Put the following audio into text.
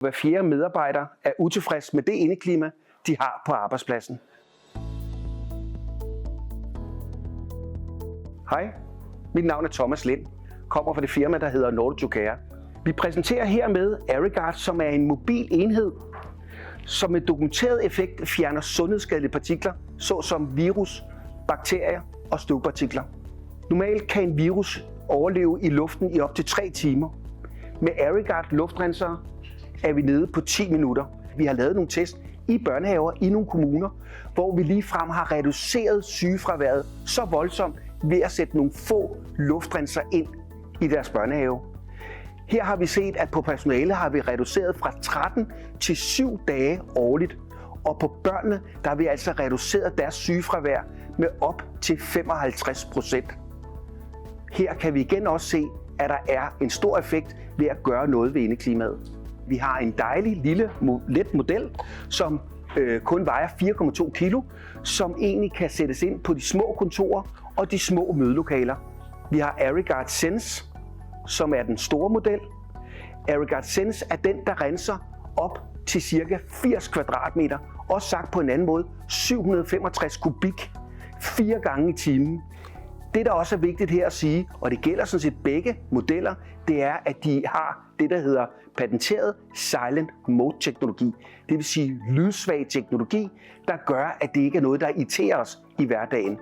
Hver fjerde medarbejder er utilfreds med det indeklima, de har på arbejdspladsen. Hej, mit navn er Thomas Lind, kommer fra det firma, der hedder Nordic Care. Vi præsenterer hermed Airiguard, som er en mobil enhed, som med dokumenteret effekt fjerner sundhedsskadelige partikler, såsom virus, bakterier og støvpartikler. Normalt kan en virus overleve i luften i op til 3 timer. Med Airiguard luftrensere er vi nede på 10 minutter. Vi har lavet nogle test i børnehaver i nogle kommuner, hvor vi ligefrem har reduceret sygefraværet så voldsomt ved at sætte nogle få luftrenser ind i deres børnehave. Her har vi set, at på personale har vi reduceret fra 13 til 7 dage årligt, og på børnene der har vi altså reduceret deres sygefravær med op til 55%. Her kan vi igen også se, at der er en stor effekt ved at gøre noget ved indeklimaet. Vi har en dejlig, lille, let model, som kun vejer 4,2 kilo, som egentlig kan sættes ind på de små kontorer og de små mødelokaler. Vi har Airiguard Sense, som er den store model. Airiguard Sense er den, der renser op til ca. 80 kvadratmeter, også sagt på en anden måde 765 kubik, 4 gange i timen. Det, der også er vigtigt her at sige, og det gælder sådan set begge modeller, det er, at de har det, der hedder patenteret Silent Mode-teknologi. Det vil sige lydsvag teknologi, der gør, at det ikke er noget, der irriterer os i hverdagen.